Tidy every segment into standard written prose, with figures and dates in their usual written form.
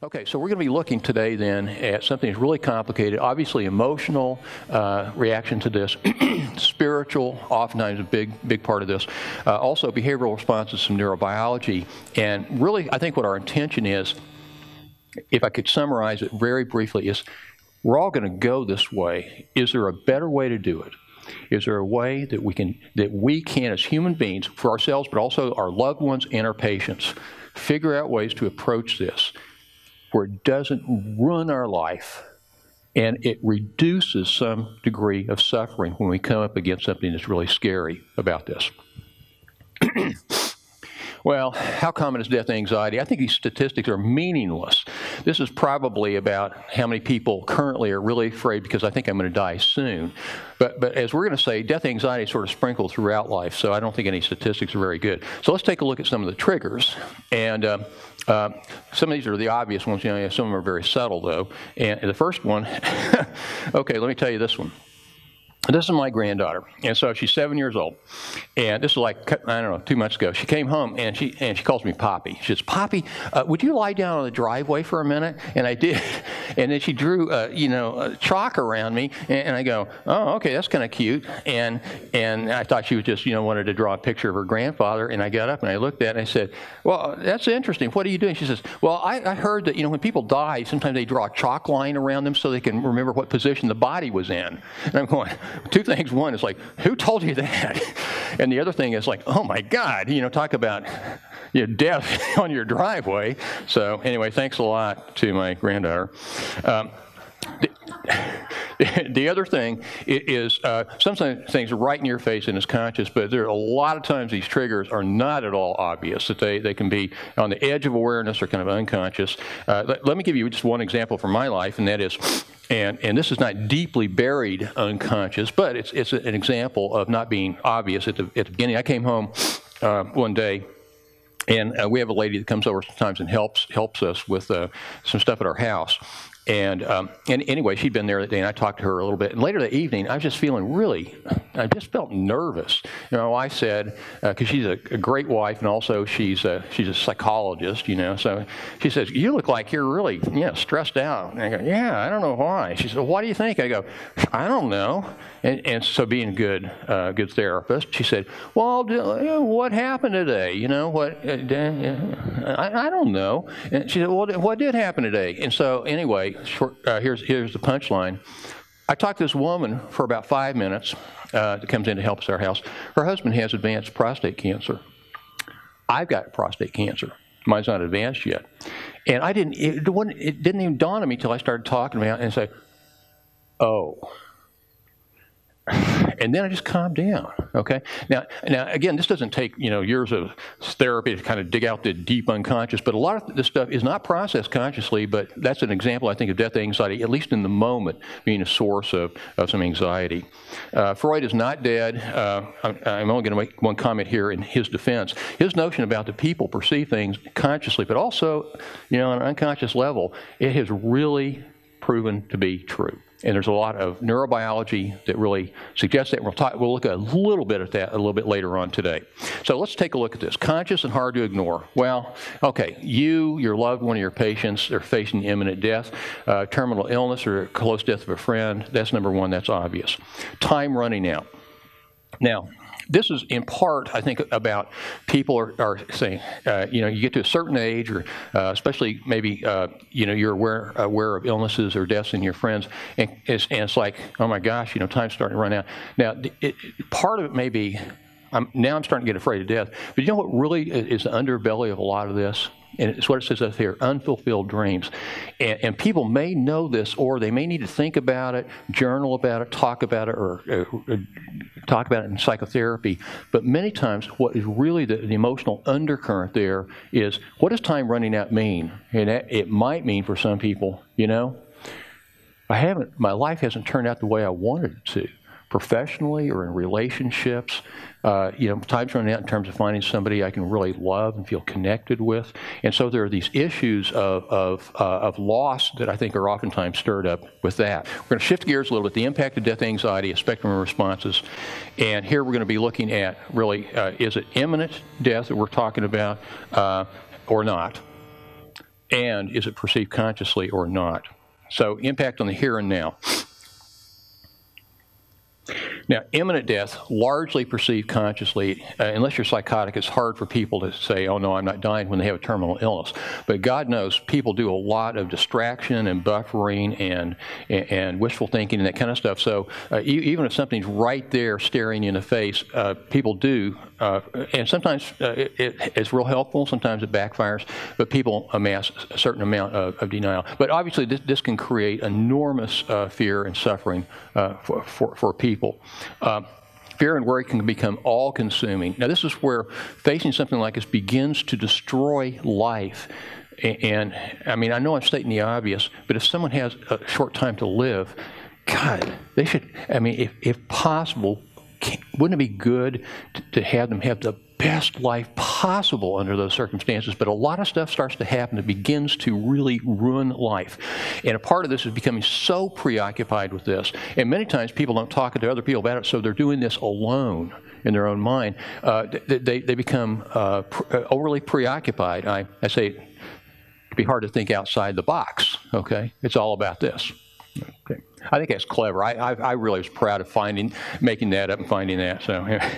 Okay, so we're going to be looking today then at something that's really complicated. Obviously, emotional reaction to this, spiritual, oftentimes a big part of this. Also, behavioral responses, some neurobiology, and really, I think what our intention is, if I could summarize it very briefly, is we're all going to go this way. Is there a better way to do it? Is there a way that we can, as human beings, for ourselves, but also our loved ones and our patients, figure out ways to approach this where it doesn't ruin our life and it reduces some degree of suffering when we come up against something that's really scary about this? Well, how common is death anxiety? I think these statistics are meaningless. This is probably about how many people currently are really afraid because I think I'm going to die soon. But as we're going to say, death anxiety is sort of sprinkled throughout life, so I don't think any statistics are very good. So let's take a look at some of the triggers. And some of these are the obvious ones. Some of them are very subtle, though. And the first one, okay, let me tell you this one. This is my granddaughter, and so she's 7 years old, and this is like, I don't know, 2 months ago. She came home, and she calls me Poppy. She says, "Poppy, would you lie down on the driveway for a minute?" And I did, and then she drew, chalk around me, and I go, "Oh, okay, that's kind of cute," and I thought she was just, wanted to draw a picture of her grandfather, and I got up, and I looked at it, and I said, "Well, that's interesting. What are you doing?" She says, "Well, I heard that, when people die, sometimes they draw a chalk line around them so they can remember what position the body was in." And I'm going, two things. One is like, who told you that? And the other thing is like, oh my God, talk about death on your driveway. So anyway, thanks a lot to my granddaughter. The other thing is some things are right in your face and is conscious, but there are a lot of times these triggers are not at all obvious, that they can be on the edge of awareness or kind of unconscious. Let me give you just one example from my life, and that is, and this is not deeply buried unconscious, but it's an example of not being obvious at the beginning. I came home one day, and we have a lady that comes over sometimes and helps us with some stuff at our house. And anyway, she'd been there that day, and I talked to her a little bit. And later that evening, I was just feeling I just felt nervous. My wife said, because she's a great wife, and also she's a psychologist, so she says, "You look like you're really, stressed out." And I go, "Yeah, I don't know why." She said, "Well, what do you think?" I go, "I don't know." And so being a good therapist, she said, "Well, what happened today? I don't know." And she said, "Well, what did happen today?" And so anyway, here's the punchline. I talked to this woman for about 5 minutes that comes in to help us at our house. Her husband has advanced prostate cancer. I've got prostate cancer. Mine's not advanced yet. And it didn't even dawn on me until I started talking about it and say, "Oh." And then I just calmed down, okay? Now again, this doesn't take, years of therapy to kind of dig out the deep unconscious, but a lot of this stuff is not processed consciously, but that's an example, I think, of death anxiety, at least in the moment, being a source of some anxiety. Freud is not dead. I'm only going to make one comment here in his defense. His notion about the people perceive things consciously, but also, on an unconscious level, it has really proven to be true. And there's a lot of neurobiology that really suggests that. We'll look a little bit at that a little bit later on today. So let's take a look at this. Conscious and hard to ignore. Well, okay, your loved one of your patients are facing imminent death, terminal illness or close death of a friend. That's number one. That's obvious. Time running out. Now, this is in part, I think, about people are saying, you get to a certain age, or especially maybe, you're aware of illnesses or deaths in your friends, and it's like, oh my gosh, time's starting to run out. Now, part of it may be, I'm starting to get afraid of death, but you know what really is the underbelly of a lot of this? And it's what it says up here, unfulfilled dreams. And people may know this, or they may need to think about it, journal about it, talk about it, or talk about it in psychotherapy. But many times what is really the emotional undercurrent there is, what does time running out mean? And it might mean for some people, my life hasn't turned out the way I wanted it to. Professionally or in relationships, time's running out in terms of finding somebody I can really love and feel connected with. And so there are these issues of loss that I think are oftentimes stirred up with that. We're going to shift gears a little bit, the impact of death anxiety, a spectrum of responses. And here we're going to be looking at really, is it imminent death that we're talking about or not? and is it perceived consciously or not? So impact on the here and now. Now, imminent death, largely perceived consciously. Unless you're psychotic, it's hard for people to say, oh, no, I'm not dying when they have a terminal illness. But God knows people do a lot of distraction and buffering and wishful thinking and that kind of stuff. So even if something's right there staring you in the face, people do. And sometimes it's real helpful. Sometimes it backfires. But people amass a certain amount of denial. But obviously, this can create enormous fear and suffering for people. Fear and worry can become all-consuming. Now, this is where facing something like this begins to destroy life. And I mean, I know I'm stating the obvious, but if someone has a short time to live, God, they should, I mean, if possible, wouldn't it be good to have them have the best life possible under those circumstances? But a lot of stuff starts to happen that begins to really ruin life. And a part of this is becoming so preoccupied with this. And many times people don't talk to other people about it, so they're doing this alone in their own mind. They become overly preoccupied. I say it'd be hard to think outside the box, okay? It's all about this. Okay. I think that's clever. I really was proud of making that up and finding that. So, yeah.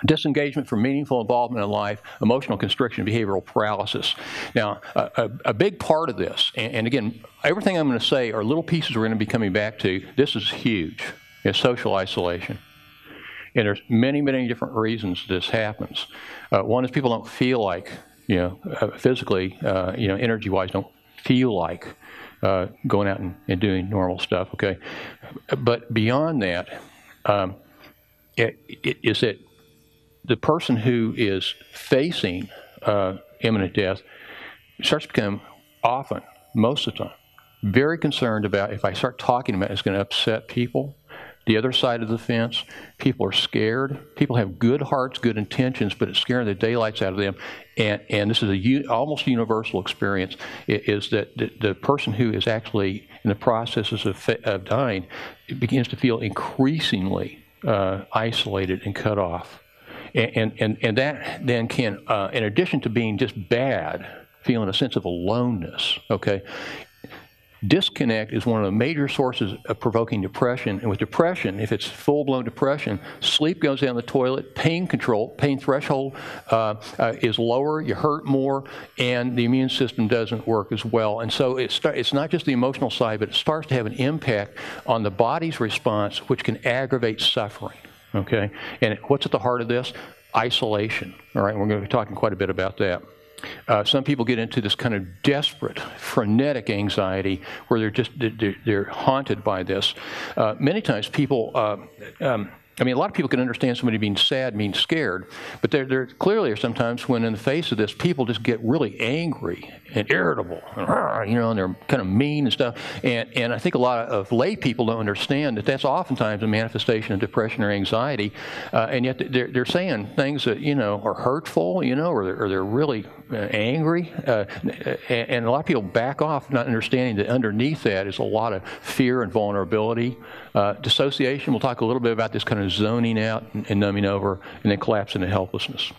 Disengagement from meaningful involvement in life, emotional constriction, behavioral paralysis. Now, a big part of this, and again, everything I'm going to say are little pieces we're going to be coming back to. This is huge. It's social isolation. And there's many, many different reasons this happens. One is people don't feel like, physically, energy-wise, don't feel like going out and doing normal stuff, okay? But beyond that, is that the person who is facing imminent death starts to become often, most of the time, very concerned about if I start talking about it, it's going to upset people. The other side of the fence, people are scared. People have good hearts, good intentions, but it's scaring the daylights out of them. And this is a almost universal experience, is that the person who is actually in the processes of dying begins to feel increasingly isolated and cut off. And that then can, in addition to being just bad, feeling a sense of aloneness, okay? Disconnect is one of the major sources of provoking depression. And with depression, if it's full-blown depression, sleep goes down the toilet, pain threshold is lower, you hurt more, and the immune system doesn't work as well. And so it's not just the emotional side, but it starts to have an impact on the body's response, which can aggravate suffering, okay? And what's at the heart of this? Isolation, all right? We're going to be talking quite a bit about that. Some people get into this kind of desperate, frenetic anxiety where they're haunted by this. Many times people, a lot of people can understand somebody being sad means scared, but there clearly are sometimes when in the face of this, people just get really angry and irritable, and they're kind of mean and stuff. And I think a lot of lay people don't understand that that's oftentimes a manifestation of depression or anxiety, and yet they're saying things that, are hurtful, or they're really angry. And a lot of people back off, not understanding that underneath that is a lot of fear and vulnerability. Dissociation, we'll talk a little bit about this kind of zoning out and numbing over, and then collapse into helplessness.